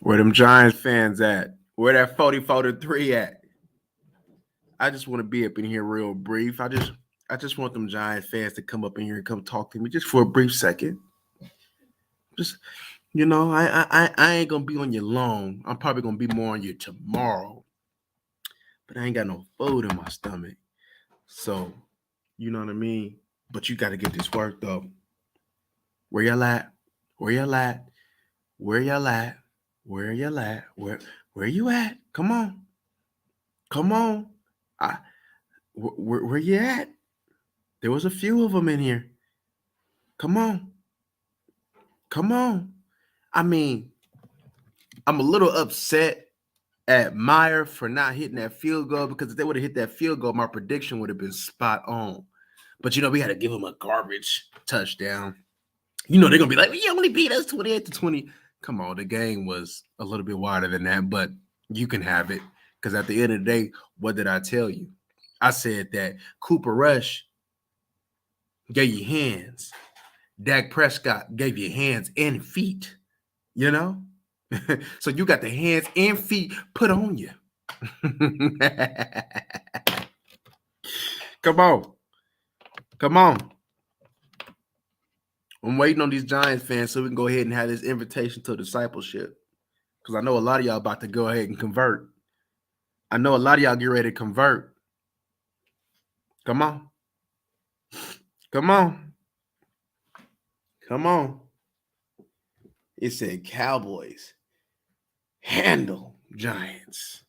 Where them Giants fans at? Where that 40-43 at? I just want to be up in here real brief. I just want them Giants fans to come up in here and come talk to me just for a brief second. Just I ain't gonna be on you long. I'm probably gonna be more on you tomorrow. But I ain't got no food in my stomach. So, you know what I mean? But you gotta get this work though. Where y'all at? Where y'all at? Where y'all at? Where y'all at? Where you at? Come on. Come on. I where you at? There was a few of them in here. Come on. Come on. I mean, I'm a little upset at Meyer for not hitting that field goal because if they would have hit that field goal, my prediction would have been spot on. But we had to give him a garbage touchdown. They're gonna be like, "You only beat us 28-20." Come on, the game was a little bit wider than that, but you can have it because at the end of the day, what did I tell you? I said that Cooper Rush gave you hands. Dak Prescott gave you hands and feet. You know, so you got the hands and feet put on you. Come on. Come on. I'm waiting on these Giants fans so we can go ahead and have this invitation to discipleship. Because I know a lot of y'all about to go ahead and convert. I know a lot of y'all get ready to convert. Come on. Come on. Come on. It said Cowboys handle Giants.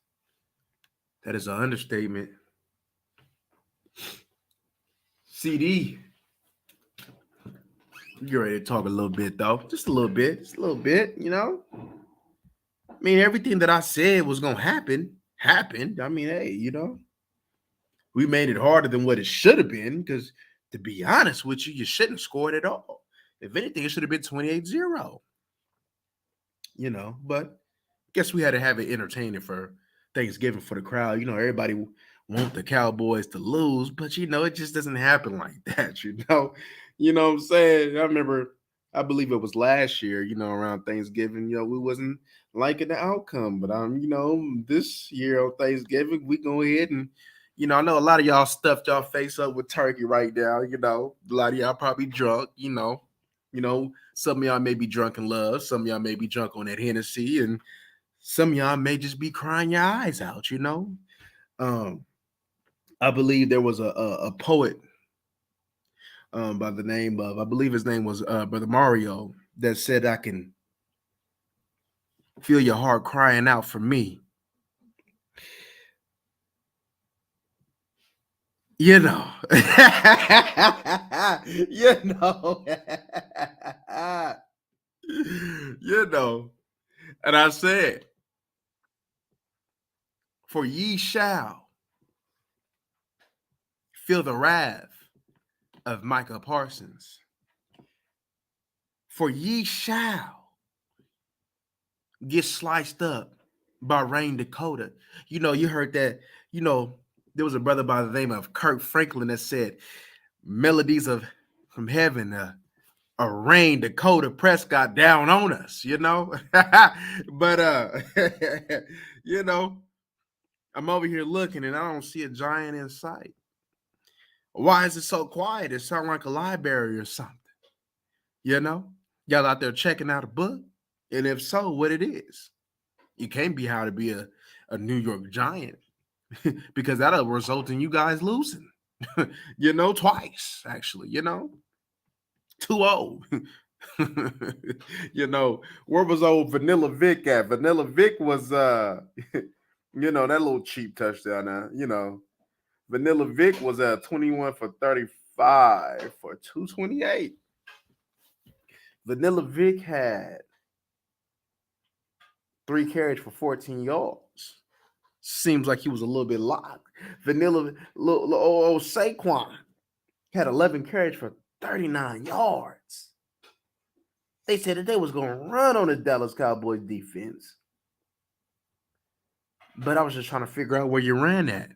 That is an understatement. CD. You get ready to talk a little bit, though. Just a little bit. Just a little bit, I mean, everything that I said was going to happen, happened. I mean, hey, we made it harder than what it should have been because, to be honest with you, you shouldn't have scored at all. If anything, it should have been 28-0. But guess we had to have it entertaining for Thanksgiving for the crowd. Everybody want the Cowboys to lose, but it just doesn't happen like that. What I'm saying. I believe it was last year. Around Thanksgiving, we wasn't liking the outcome, but this year on Thanksgiving, we go ahead and. I know a lot of y'all stuffed y'all face up with turkey right now. A lot of y'all probably drunk. Some of y'all may be drunk in love. Some of y'all may be drunk on that Hennessy, and some of y'all may just be crying your eyes out. Um, I believe there was a poet by the name of, I believe his name was Brother Mario, that said, "I can feel your heart crying out for me." You know, you know, you know. And I said, "For ye shall feel the wrath of Micah Parsons. For ye shall get sliced up by Rain Dakota." You heard that. There was a brother by the name of Kirk Franklin that said, "Melodies of from heaven, a Rain Dakota Prescott down on us." But you know, I'm over here looking and I don't see a giant in sight. Why is it so quiet? It sounds like a library or something. You know, y'all out there checking out a book, and if so, what it is. You can't be how to be a New York Giant because that'll result in you guys losing. Twice actually. 2-0. Where was old Vanilla Vic at? Vanilla Vic was that little cheap touchdown now. Vanilla Vic was at 21 for 35 for 228. Vanilla Vic had 3 carries for 14 yards. Seems like he was a little bit locked. Vanilla, little old Saquon had 11 carries for 39 yards. They said that they was going to run on the Dallas Cowboys defense. But I was just trying to figure out where you ran at.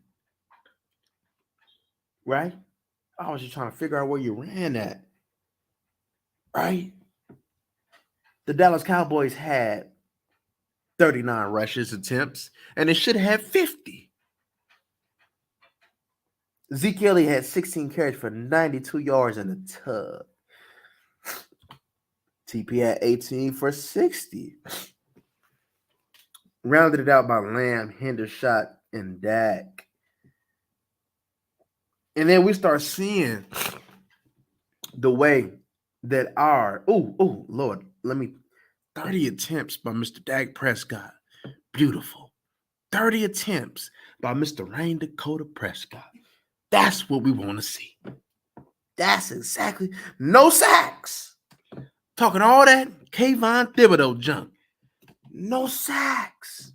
Right? I was just trying to figure out where you ran at. Right? The Dallas Cowboys had 39 rushes attempts, and it should have 50. Zeke Elliott had 16 carries for 92 yards in the tub. TP had 18 for 60. Rounded it out by Lamb, Hendershot, and Dak. And then we start seeing the way that Lord, 30 attempts by Mr. Dak Prescott. Beautiful. 30 attempts by Mr. Rain Dakota Prescott. That's what we want to see. That's exactly. No sacks. Talking all that Kayvon Thibodeau junk. No sacks.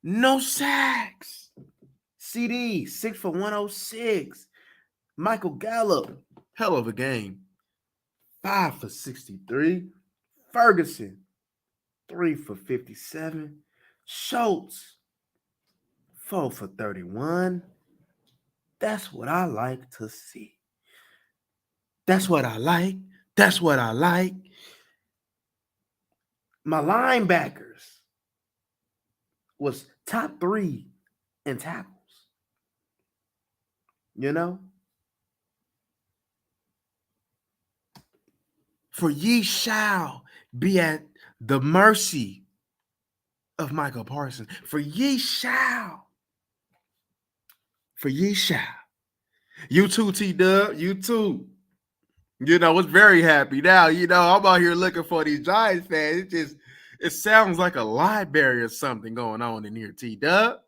No sacks. CD, 6 for 106. Michael Gallup, hell of a game. 5 for 63. Ferguson, 3 for 57. Schultz, 4 for 31. That's what I like to see. That's what I like. That's what I like. My linebackers was top 3 in tackles. You know? For ye shall be at the mercy of Michael Parsons. For ye shall. For ye shall. You too, T-Dub. You too. You know, was very happy. Now, you know, I'm out here looking for these Giants fans. It sounds like a library or something going on in here, T-Dub.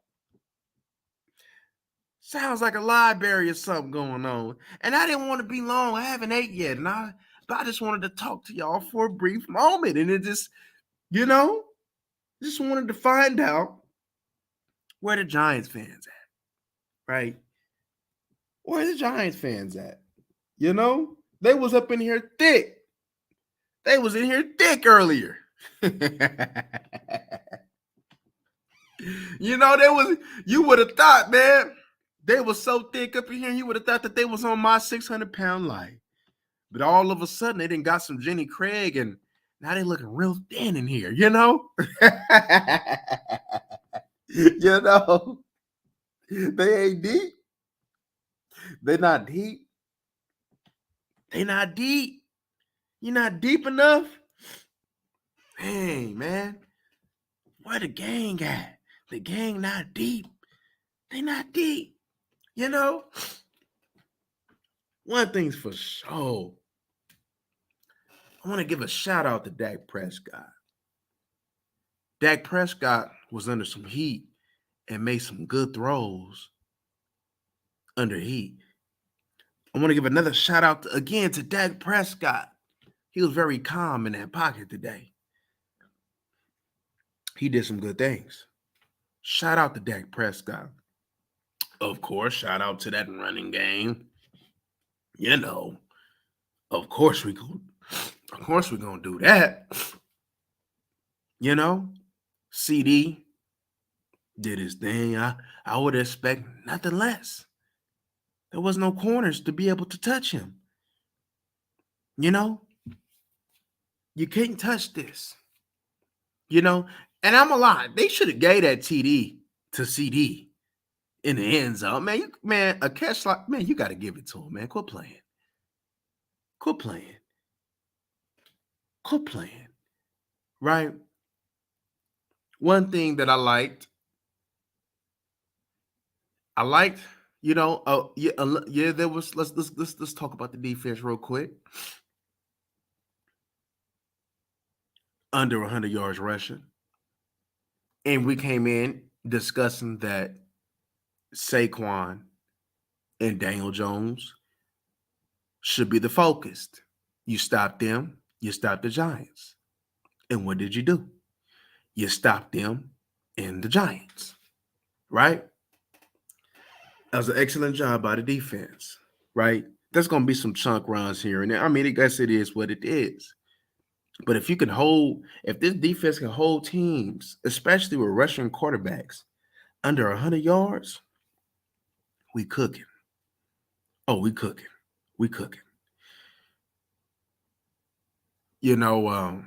Sounds like a library or something going on. And I didn't want to be long. I haven't ate yet. But I just wanted to talk to y'all for a brief moment. And it just, you know, just wanted to find out where the Giants fans at, right? Where the Giants fans at? You know, they was up in here thick. They was in here thick earlier. You know, you would have thought, man, they was so thick up in here, you would have thought that they was on my 600-pound life. But all of a sudden, they done got some Jenny Craig, and now they looking real thin in here, you know? You know? They ain't deep. They not deep. They not deep. You're not deep enough? Dang, man. Where the gang at? The gang not deep. They not deep. You know? One thing's for sure. I want to give a shout out to Dak Prescott. Dak Prescott was under some heat and made some good throws under heat. I want to give another shout out again to Dak Prescott. He was very calm in that pocket today. He did some good things. Shout out to Dak Prescott. Of course, shout out to that running game. You know, of course we're gonna do that. You know, CD did his thing. I would expect nothing less. There was no corners to be able to touch him. You know, you can't touch this. You know, and I'm a lie. They should have gave that TD to CD in the end zone. Man, a catch like, man, you got to give it to him, man. Quit playing. Quit playing. Quit playing. Right? One thing that I liked, you know, there was, let's talk about the defense real quick. Under 100 yards rushing. And we came in discussing that Saquon and Daniel Jones should be the focus. You stop them, you stop the Giants. And what did you do? You stopped them and the Giants, right? That was an excellent job by the defense, right? There's going to be some chunk runs here and there. I mean, I guess it is what it is. But if this defense can hold teams, especially with rushing quarterbacks, under 100 yards, we cooking. Oh, we cooking. We cooking. You know,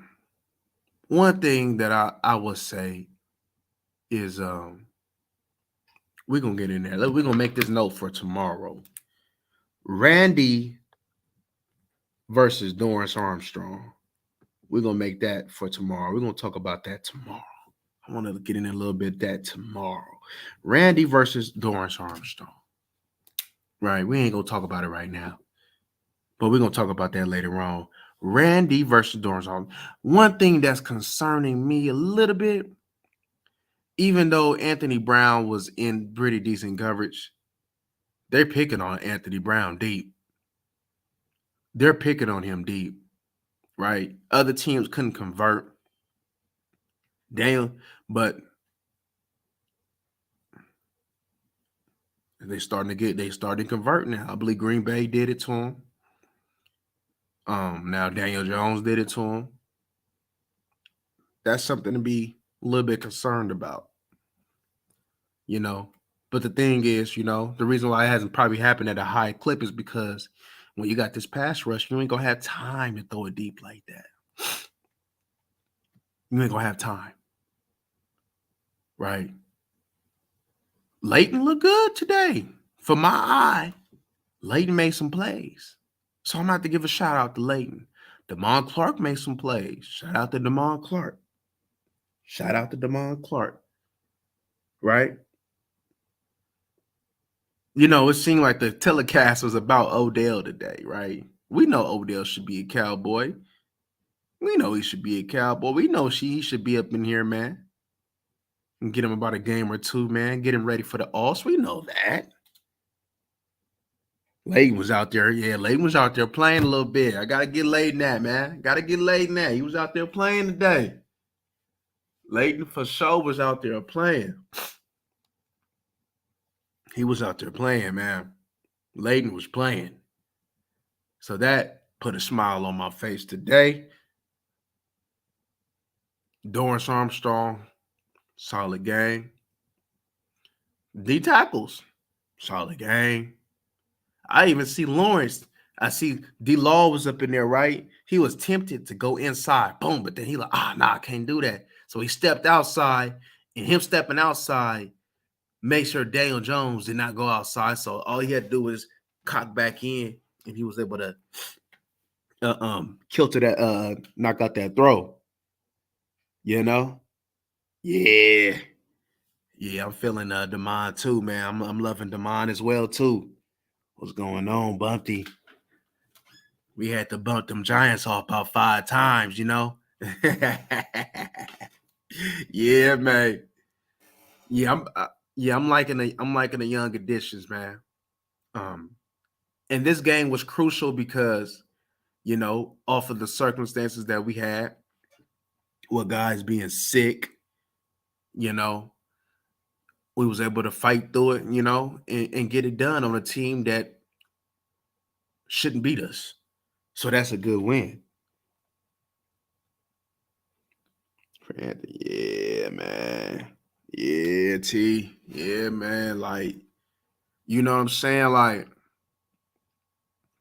One thing that I would say is we're gonna get in there. We're gonna make this note for tomorrow. Randy versus Dorrance Armstrong. We're gonna make that for tomorrow. We're gonna talk about that tomorrow. I want to get in a little bit that tomorrow. Randy versus Dorrance Armstrong. Right. We ain't gonna talk about it right now. But we're gonna talk about that later on. Randy versus Dorrance Armstrong. One thing that's concerning me a little bit, even though Anthony Brown was in pretty decent coverage, they're picking on Anthony Brown deep. They're picking on him deep, right? Other teams couldn't convert. Damn, but they starting to convert now. I believe Green Bay did it to him. Now Daniel Jones did it to him. That's something to be a little bit concerned about, you know. But the thing is, you know, the reason why it hasn't probably happened at a high clip is because when you got this pass rush, you ain't gonna have time to throw it deep like that. You ain't gonna have time, right? Leighton looked good today. For my eye, Leighton made some plays. So I'm gonna have to give a shout out to Leighton. Damon Clark made some plays. Shout out to Damon Clark. Shout out to Damon Clark. Right? You know, it seemed like the telecast was about Odell today, right? We know Odell should be a Cowboy. We know he should be a Cowboy. We know he should be up in here, man. And get him about a game or two, man. Get him ready for the Alls. We know that. Leighton was out there. Yeah, Leighton was out there playing a little bit. I got to get Leighton that, man. Got to get Leighton that. He was out there playing today. Leighton for sure was out there playing. He was out there playing, man. Leighton was playing. So that put a smile on my face today. Dorrance Armstrong, solid game. D tackles, solid game. I even see Lawrence. I see D Law was up in there, right? He was tempted to go inside, boom, but then he like, nah, I can't do that. So he stepped outside, and him stepping outside made sure Daniel Jones did not go outside. So all he had to do was cock back in, and he was able to kill to that, knock out that throw. You know? Yeah. Yeah, I'm feeling Damon too, man. I'm loving Damon as well, too. What's going on, Bumpy? We had to bump them Giants off about 5 times, you know? Yeah, man. Yeah, I'm liking the young additions, man. And this game was crucial because, you know, off of the circumstances that we had, with guys being sick, you know, we was able to fight through it, you know, and get it done on a team that shouldn't beat us. So that's a good win. Yeah, man. Yeah, T. Yeah, man. Like, you know what I'm saying? Like,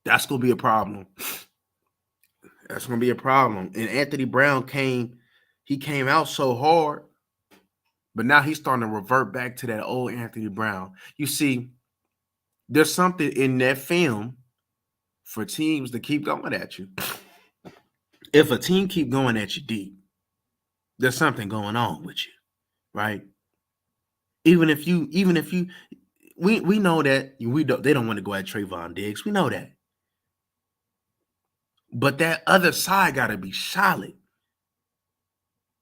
that's gonna be a problem. That's gonna be a problem. And Anthony Brown came out so hard, but now he's starting to revert back to that old Anthony Brown. You see, there's something in that film for teams to keep going at you. If a team keep going at you deep, there's something going on with you, right? Even if you, we know that they don't want to go at Trayvon Diggs. We know that, but that other side got to be solid.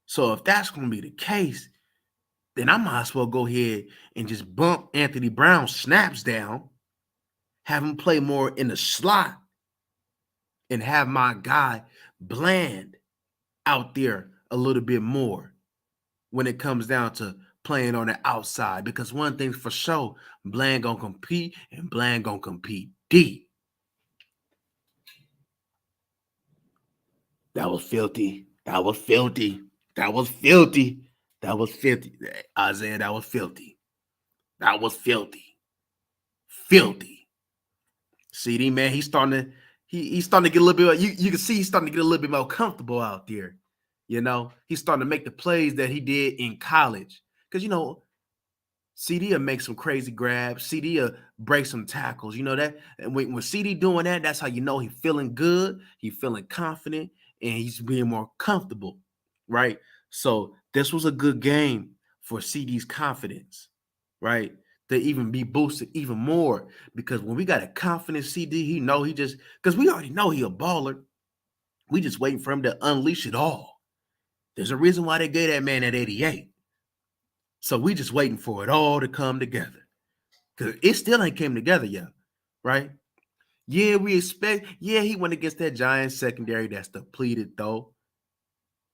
So if that's going to be the case, then I might as well go ahead and just bump Anthony Brown snaps down, have him play more in the slot, and have my guy Bland out there a little bit more when it comes down to playing on the outside. Because one thing for sure, Bland gonna compete, and Bland gonna compete deep. That was filthy. That was filthy. That was filthy. That was filthy. Isaiah, that was filthy. That was filthy. Filthy. CD, man, he's starting to get a little bit. You can see he's starting to get a little bit more comfortable out there. He's starting to make the plays that he did in college. Because, CD will make some crazy grabs. CD will break some tackles. You know that? And when CD doing that, that's how you know he's feeling good. He's feeling confident and he's being more comfortable, right? So this was a good game for CD's confidence, right? To even be boosted even more. Because when we got a confident CD, because we already know he a baller. We just waiting for him to unleash it all. There's a reason why they gave that man that 88. So we just waiting for it all to come together. Because it still ain't came together yet, right? Yeah, he went against that Giants secondary that's depleted, though.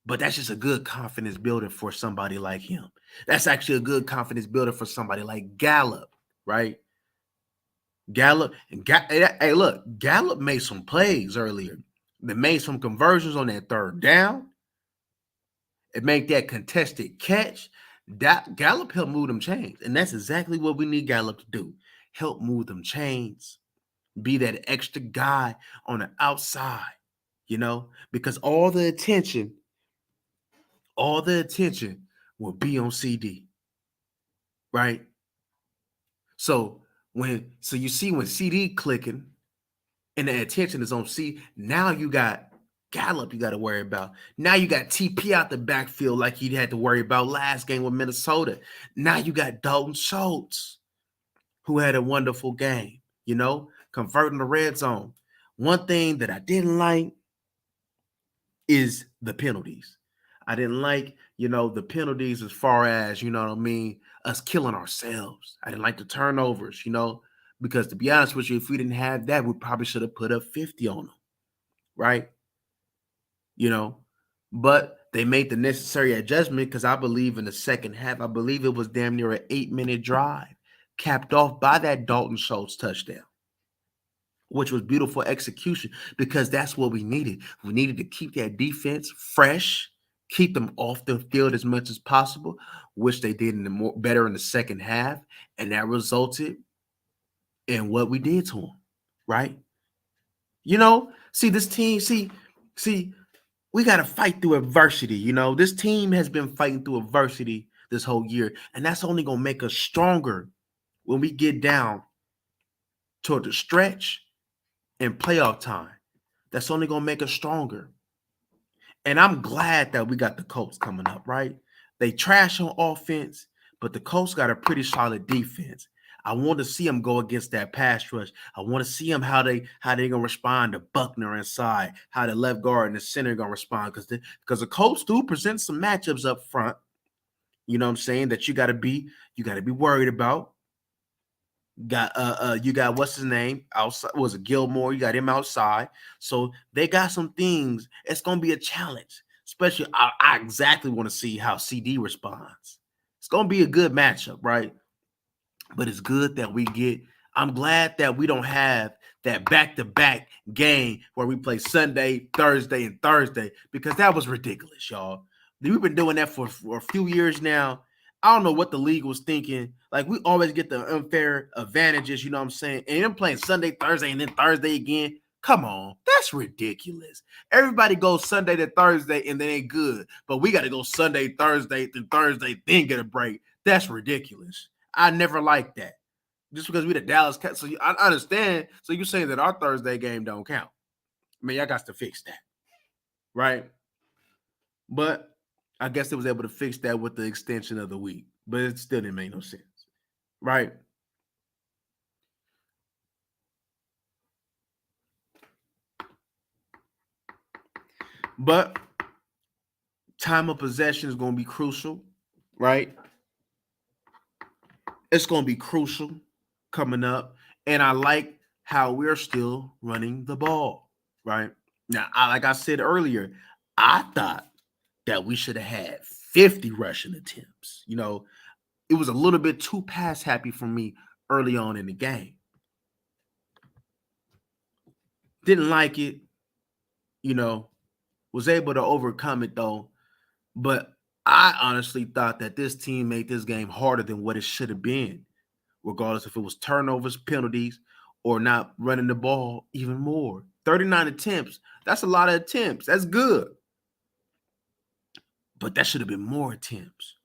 But that's just a good confidence builder for somebody like him. That's actually a good confidence builder for somebody like Gallup, right? Hey, look, Gallup made some plays earlier. They made some conversions on that third down. It made that contested catch. Gallup helped move them chains. And that's exactly what we need Gallup to do. Help move them chains. Be that extra guy on the outside, because all the attention will be on CD, right? So you see when CD clicking and the attention is on C, now you got Gallup you got to worry about. Now you got TP out the backfield like you had to worry about last game with Minnesota. Now you got Dalton Schultz, who had a wonderful game, converting the red zone. One thing that I didn't like is the penalties. I didn't like, the penalties as far as, us killing ourselves. I didn't like the turnovers, because to be honest with you, if we didn't have that, we probably should have put up 50 on them, right? But they made the necessary adjustment because I believe in the second half, I believe it was damn near an 8-minute drive, capped off by that Dalton Schultz touchdown, which was beautiful execution because that's what we needed. We needed to keep that defense fresh, keep them off the field as much as possible, which they did better in the second half, and that resulted in what we did to them, right? This team, we got to fight through adversity. This team has been fighting through adversity this whole year, and that's only going to make us stronger when we get down toward the stretch and playoff time. That's only going to make us stronger. And I'm glad that we got the Colts coming up, right? They trash on offense, but the Colts got a pretty solid defense. I want to see them go against that pass rush. I want to see them how they gonna respond to Buckner inside, how the left guard and the center gonna respond because the Colts do present some matchups up front. You know what I'm saying that you gotta be worried about. You got what's his name outside? Was it Gilmore? You got him outside, so they got some things. It's gonna be a challenge, especially. I exactly want to see how CD responds. It's gonna be a good matchup, right? But it's good that I'm glad that we don't have that back-to-back game where we play Sunday, Thursday, and Thursday because that was ridiculous, y'all. We've been doing that for a few years now. I don't know what the league was thinking. Like, we always get the unfair advantages, you know what I'm saying? And them playing Sunday, Thursday, and then Thursday again. Come on, that's ridiculous. Everybody goes Sunday to Thursday and they ain't good. But we got to go Sunday, Thursday, then get a break. That's ridiculous. I never liked that. Just because we the Dallas Cats. So I understand. So you're saying that our Thursday game don't count. I mean, y'all got to fix that. Right? But I guess they was able to fix that with the extension of the week. But it still didn't make no sense. Right? But time of possession is going to be crucial. Right? It's going to be crucial coming up. And I like how we're still running the ball. Right? Now, like I said earlier, I thought that we should have had 50 rushing attempts. It was a little bit too pass happy for me early on in the game. Didn't like it, was able to overcome it though. But I honestly thought that this team made this game harder than what it should have been, regardless if it was turnovers, penalties, or not running the ball even more. 39 attempts. That's a lot of attempts. That's good. but that should have been more attempts.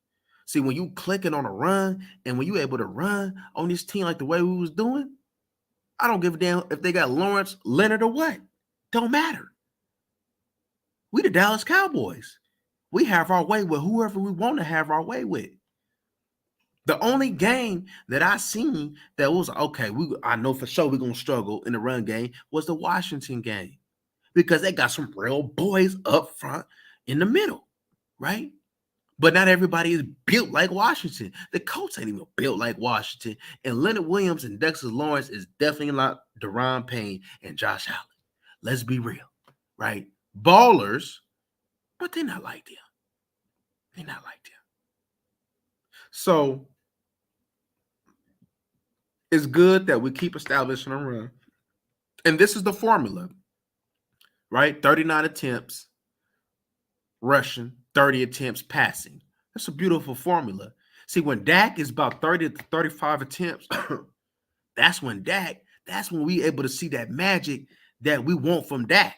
See, when you clicking on a run and when you able to run on this team like the way we was doing, I don't give a damn if they got Lawrence, Leonard, or what. Don't matter. We the Dallas Cowboys. We have our way with whoever we want to have our way with. The only game that I seen that was okay, I know for sure we're gonna struggle in the run game was the Washington game because they got some real boys up front in the middle, right? But not everybody is built like Washington. The Colts ain't even built like Washington. And Leonard Williams and Dexter Lawrence is definitely not Deron Payne and Josh Allen. Let's be real, right? Ballers, but they're not like them. They're not like them. So it's good that we keep establishing a run. And this is the formula, right? 39 attempts rushing, 30 attempts passing. That's a beautiful formula. See, when Dak is about 30 to 35 attempts, that's when we able to see that magic that we want from Dak.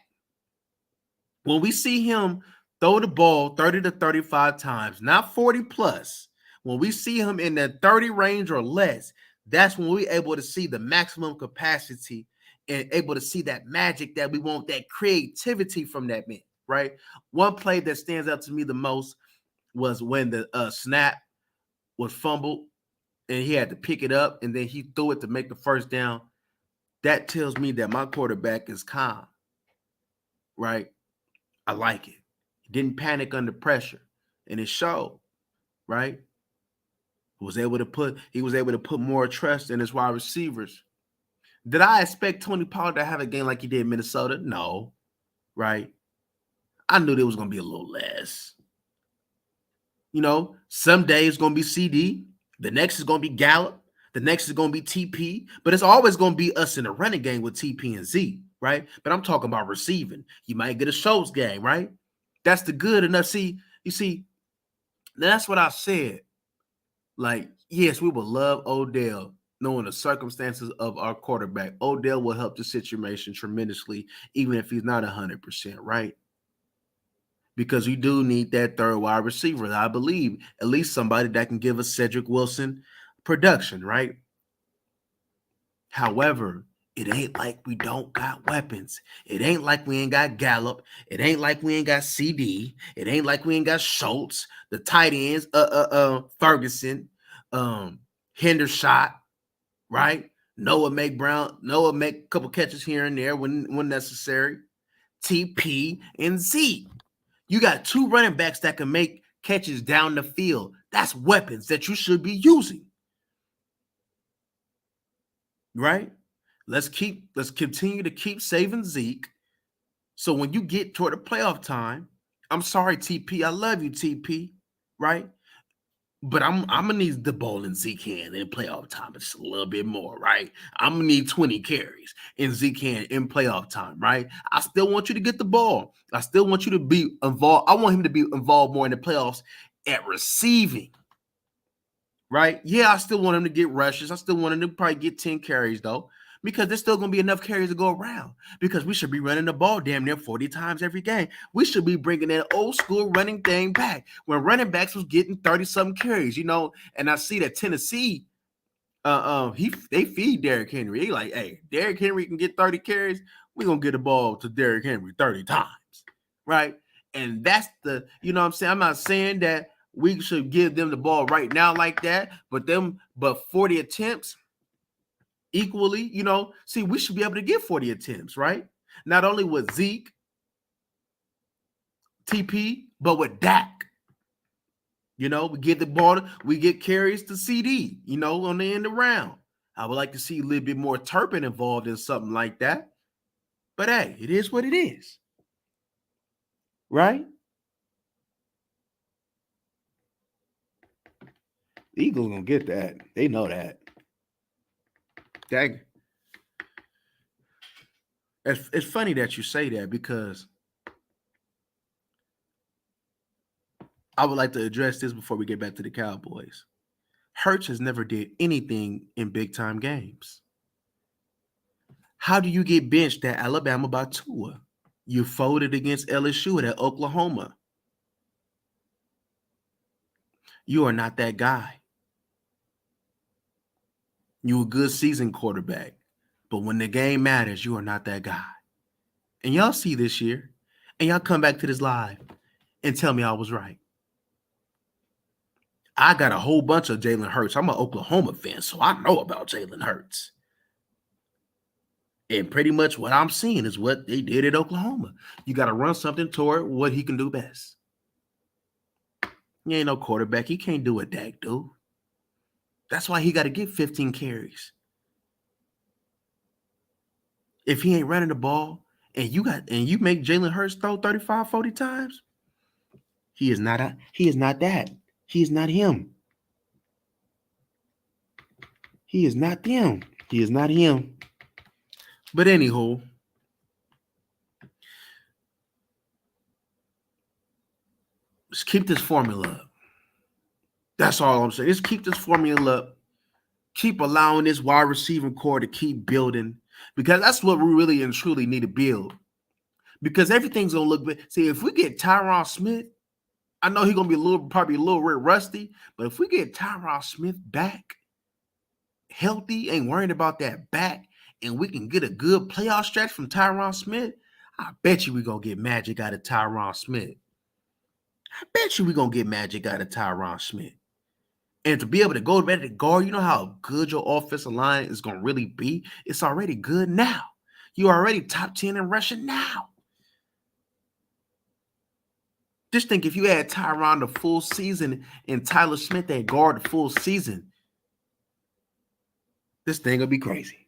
When we see him throw the ball 30 to 35 times, not 40 plus, when we see him in that 30 range or less, that's when we're able to see the maximum capacity and able to see that magic that we want, that creativity from that man, right? One play that stands out to me the most was when the snap was fumbled and he had to pick it up and then he threw it to make the first down. That tells me that my quarterback is calm, right? I like it. He didn't panic under pressure, and it showed, right? He was able to put more trust in his wide receivers. Did I expect Tony Pollard to have a game like he did in Minnesota? No, right? I knew there was going to be a little less. You know, some days it's going to be CD. The next is going to be Gallup. The next is going to be TP. But it's always going to be us in the running game with TP and Z, right? But I'm talking about receiving. You might get a Schultz game, right? That's the good enough. See, you see, that's what I said. Like, yes, we would love Odell, knowing the circumstances of our quarterback. Odell will help the situation tremendously, even if he's not 100%, right? Because we do need that third wide receiver. I believe at least somebody that can give us Cedric Wilson production, right? However, it ain't like we don't got weapons. It ain't like we ain't got Gallup. It ain't like we ain't got CD. It ain't like we ain't got Schultz, the tight ends, Ferguson, Hendershot, right? Noah make a couple catches here and there when necessary. TP and Z. You got two running backs that can make catches down the field. That's weapons that you should be using. Right? Let's continue to keep saving Zeke. So when you get toward the playoff time, I'm sorry, TP. I love you, TP. Right? But I'm gonna need the ball in Zeke hand in playoff time. It's a little bit more, right? I'm gonna need 20 carries in Zeke hand in playoff time, right? I still want you to get the ball. I still want you to be involved. I want him to be involved more in the playoffs at receiving. Right? Yeah, I still want him to get rushes. I still want him to probably get 10 carries, though, because there's still going to be enough carries to go around because we should be running the ball damn near 40 times every game. We should be bringing that old school running thing back when running backs was getting 30-something carries, you know, and I see that Tennessee, they feed Derrick Henry. They like, hey, Derrick Henry can get 30 carries. We're going to get the ball to Derrick Henry 30 times, right? And that's you know what I'm saying? I'm not saying that we should give them the ball right now like that, but 40 attempts equally, you know, see, we should be able to get 40 attempts, right? Not only with Zeke, TP, but with Dak. You know, we get the ball, we get carries to CD, you know, on the end of the round. I would like to see a little bit more Turpin involved in something like that. But hey, it is what it is. Right? The Eagles gonna get that. They know that. Dang. It's funny that you say that because I would like to address this before we get back to the Cowboys. Hurts has never did anything in big time games. How do you get benched at Alabama by Tua? You folded against LSU and at Oklahoma. You are not that guy. You a good season quarterback. But when the game matters, you are not that guy. And y'all see this year. And y'all come back to this live and tell me I was right. I got a whole bunch of Jalen Hurts. I'm an Oklahoma fan, so I know about Jalen Hurts. And pretty much what I'm seeing is what they did at Oklahoma. You got to run something toward what he can do best. He ain't no quarterback. He can't do what Dak do. That's why he got to get 15 carries. If he ain't running the ball and you make Jalen Hurts throw 35, 40 times, he is not that. He is not him. He is not them. He is not him. But anywho, just keep this formula up. That's all I'm saying. Just keep this formula up. Keep allowing this wide receiving core to keep building, because that's what we really and truly need to build. Because everything's gonna look good. See, if we get Tyron Smith, I know he's gonna be probably a little bit rusty, but if we get Tyron Smith back healthy, ain't worried about that back, and we can get a good playoff stretch from Tyron Smith, I bet you we're gonna get magic out of Tyron Smith. I bet you we're gonna get magic out of Tyron Smith. And to be able to go back to guard, you know how good your offensive line is going to really be? It's already good now. You're already top 10 in rushing now. Just think if you had Tyron the full season and Tyler Smith at guard the full season, this thing will be crazy.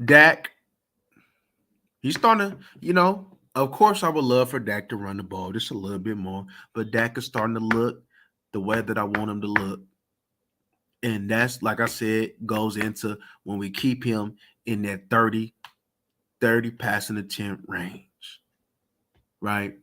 Dak, he's starting to, of course I would love for Dak to run the ball just a little bit more, but Dak is starting to look the way that I want him to look. And that's, like I said, goes into when we keep him in that 30 passing attempt range, right?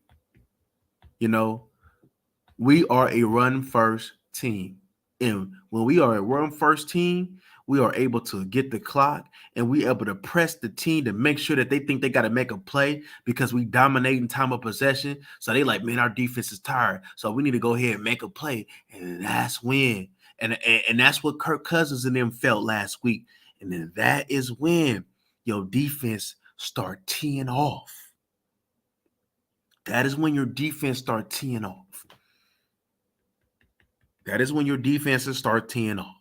We are a run-first team. And when we are a run-first team, we are able to get the clock and we able to press the team to make sure that they think they got to make a play because we dominate in time of possession. So they like, man, our defense is tired. So we need to go ahead and make a play. And that's when. And that's what Kirk Cousins and them felt last week. And then that is when your defense start teeing off. That is when your defense start teeing off. That is when your defenses start teeing off.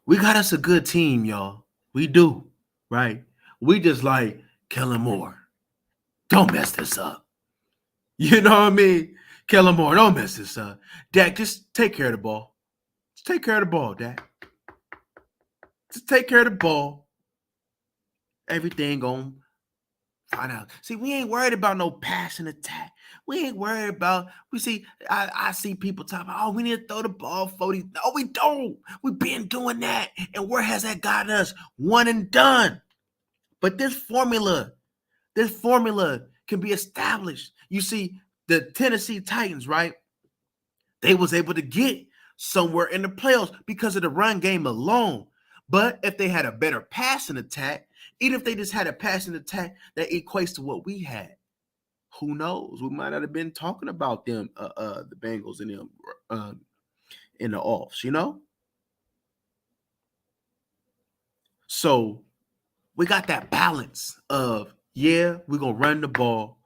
We got us a good team, y'all. We do, right? We just like Kellen Moore. Don't mess this up. You know what I mean? Kellen Moore, don't mess this up. Dak, just take care of the ball. Just take care of the ball, Dak. Just take care of the ball. Everything gonna find out. See, we ain't worried about no passing attack. We ain't worried about, I see people talking about, oh, we need to throw the ball 40. No, we don't. We've been doing that. And where has that gotten us? One and done. But this formula can be established. You see, the Tennessee Titans, right? They was able to get somewhere in the playoffs because of the run game alone. But if they had a better passing attack, even if they just had a passing attack that equates to what we had, who knows? We might not have been talking about them, the Bengals and them in the offs, So we got that balance of, yeah, we're going to run the ball,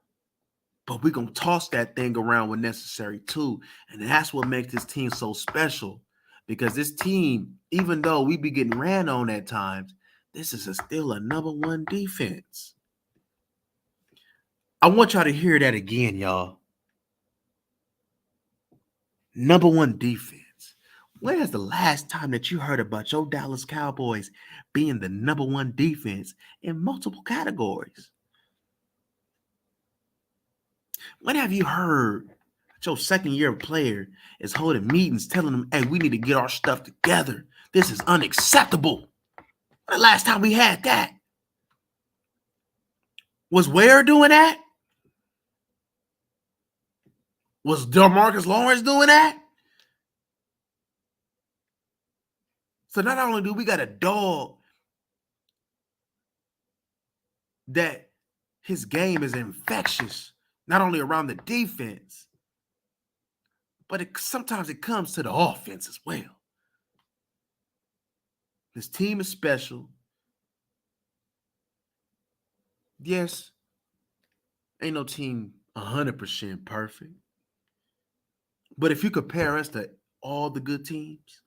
but we're going to toss that thing around when necessary too. And that's what makes this team so special, because this team, even though we be getting ran on at times, this is still a number one defense. I want y'all to hear that again, y'all. Number one defense. When is the last time that you heard about your Dallas Cowboys being the number one defense in multiple categories? When have you heard your second-year player is holding meetings telling them, hey, we need to get our stuff together. This is unacceptable. When the last time we had that? Was Ware doing that? Was DeMarcus Lawrence doing that? So not only do we got a dog that his game is infectious, not only around the defense, but sometimes it comes to the offense as well. This team is special. Yes, ain't no team 100% perfect. But if you compare us to all the good teams,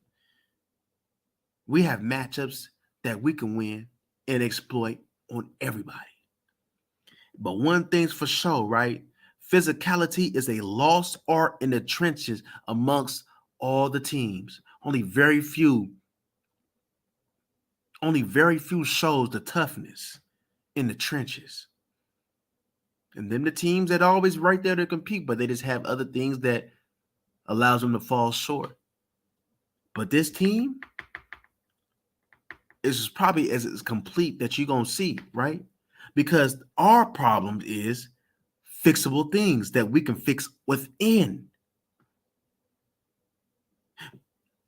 we have matchups that we can win and exploit on everybody. But one thing's for sure, right? Physicality is a lost art in the trenches amongst all the teams. Only very few shows the toughness in the trenches. And then the teams that are always right there to compete, but they just have other things that allows them to fall short. But this team is probably as complete that you're gonna see, right? Because our problem is fixable things that we can fix within.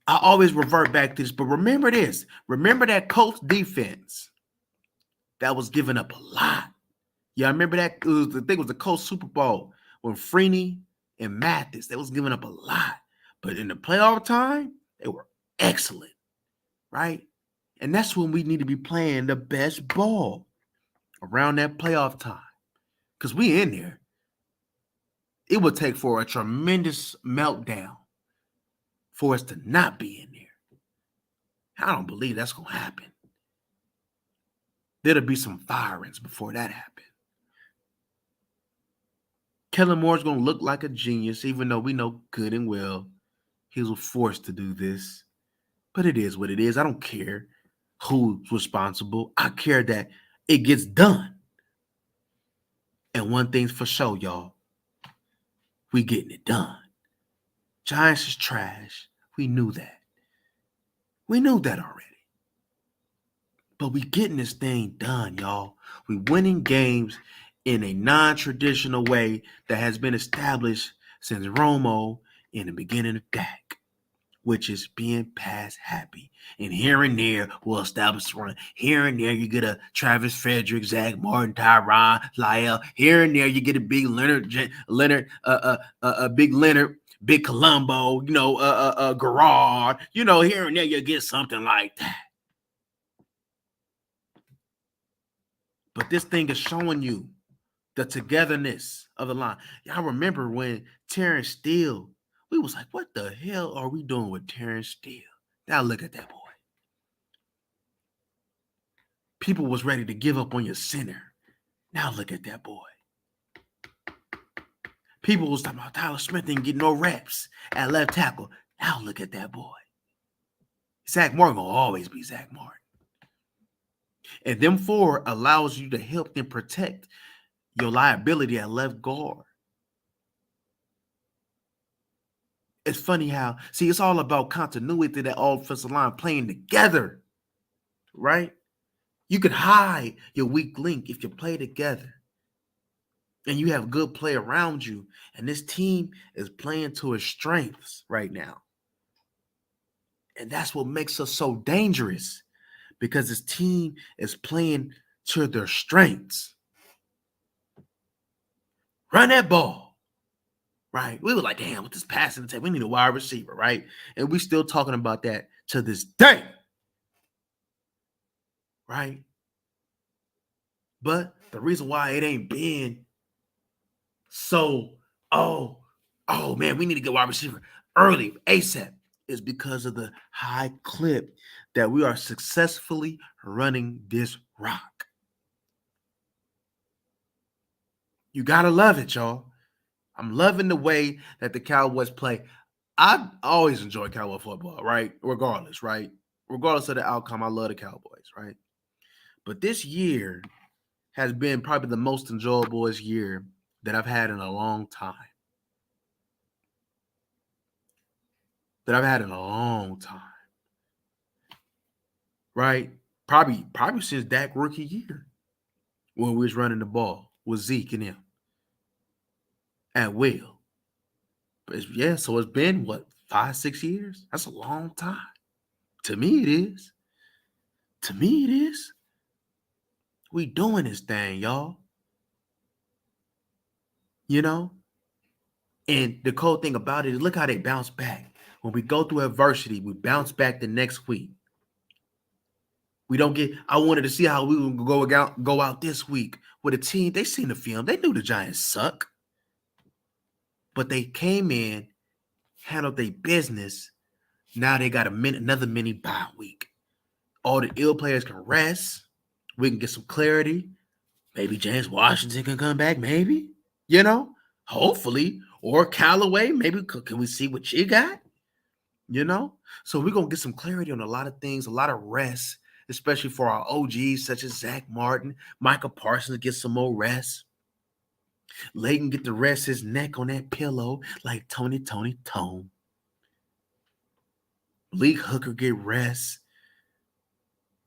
I always revert back to this, but remember this. Remember that Colts defense that was giving up a lot. Yeah, I remember that. I think it was the Colts Super Bowl when Freeney and Mathis, they was giving up a lot. But in the playoff time, they were excellent, right? And that's when we need to be playing the best ball around that playoff time. Because we in there. It would take for a tremendous meltdown for us to not be in there. I don't believe that's going to happen. There'll be some firings before that happens. Kellen Moore's going to look like a genius, even though we know good and well he was forced to do this. But it is what it is. I don't care who's responsible. I care that it gets done. And one thing's for sure, y'all. We getting it done. Giants is trash. We knew that. We knew that already. But we getting this thing done, y'all. We winning games in a non-traditional way that has been established since Romo in the beginning of Dak, which is being pass happy. And here and there, we'll establish run. Here and there, you get a Travis Frederick, Zach Martin, Tyron, Lyle. Here and there, you get a big big Leonard, big Colombo, Garrard. Here and there, you get something like that. But this thing is showing you the togetherness of the line. Y'all remember when Terrence Steele, we was like, what the hell are we doing with Terrence Steele? Now look at that boy. People was ready to give up on your center. Now look at that boy. People was talking about Tyler Smith didn't get no reps at left tackle. Now look at that boy. Zach Martin will always be Zach Martin. And them four allows you to help them protect your liability at left guard. It's funny how, it's all about continuity, that offensive line playing together, right? You can hide your weak link if you play together and you have good play around you. And this team is playing to its strengths right now. And that's what makes us so dangerous, because this team is playing to their strengths. Run that ball, right? We were like, damn, with this passing attack, we need a wide receiver, right? And we still talking about that to this day, right? But the reason why it ain't been so, oh man, we need to get wide receiver early, ASAP, is because of the high clip that we are successfully running this rock. You gotta love it, y'all. I'm loving the way that the Cowboys play. I always enjoy Cowboy football, right? Regardless, right? Regardless of the outcome, I love the Cowboys, right? But this year has been probably the most enjoyable year that I've had in a long time. Right? Probably since Dak rookie year, when we was running the ball with Zeke and him at will. But so it's been, 5-6 years? That's a long time. To me, it is. We doing this thing, y'all. You know? And the cool thing about it is look how they bounce back. When we go through adversity, we bounce back the next week. We don't get. I wanted to see how we would go out this week with a team. They seen the film. They knew the Giants suck, but they came in, handled their business. Now they got another mini bye week. All the ill players can rest. We can get some clarity. Maybe James Washington can come back. Maybe hopefully, or Callaway. Maybe can we see what you got? So we're gonna get some clarity on a lot of things, a lot of rest, especially for our OGs such as Zach Martin, Michael Parsons get some more rest. Layton get to rest his neck on that pillow like Tony Tone. Leak Hooker get rest.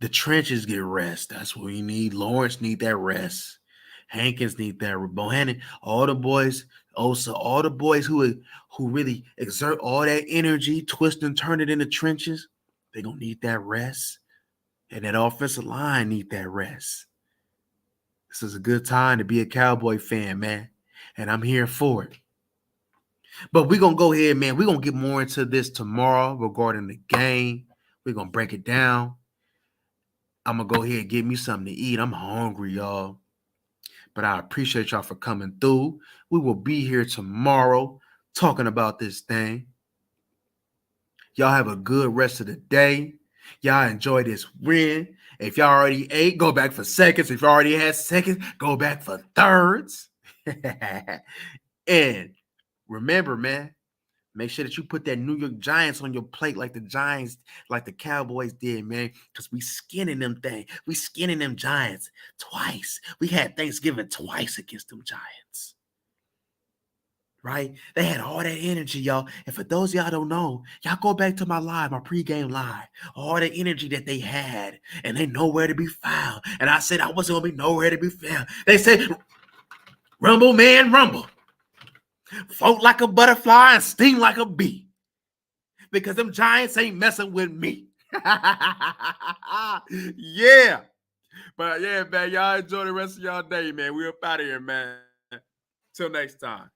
The trenches get rest. That's what we need. Lawrence need that rest. Hankins need that. Bohannon, all the boys, also all the boys who really exert all that energy, twist and turn it in the trenches, they're going to need that rest. And that offensive line need that rest. This is a good time to be a Cowboy fan, man. And I'm here for it. But we're going to go ahead, man. We're going to get more into this tomorrow regarding the game. We're going to break it down. I'm going to go ahead and get me something to eat. I'm hungry, y'all. But I appreciate y'all for coming through. We will be here tomorrow talking about this thing. Y'all have a good rest of the day. Y'all enjoy this win. If y'all already ate, go back for seconds. If you already had seconds, go back for thirds. And remember, man, make sure that you put that New York Giants on your plate like the Giants, like the Cowboys did, man, because we skinning them things. We skinning them Giants twice. We had Thanksgiving twice against them Giants, right? They had all that energy, y'all. And for those of y'all don't know, y'all go back to my pregame live, all the energy that they had, and they nowhere to be found. And I said I wasn't going to be nowhere to be found. They said, rumble, man, rumble. Float like a butterfly and sting like a bee. Because them Giants ain't messing with me. Yeah. But yeah, man, y'all enjoy the rest of y'all day, man. We up out of here, man. Till next time.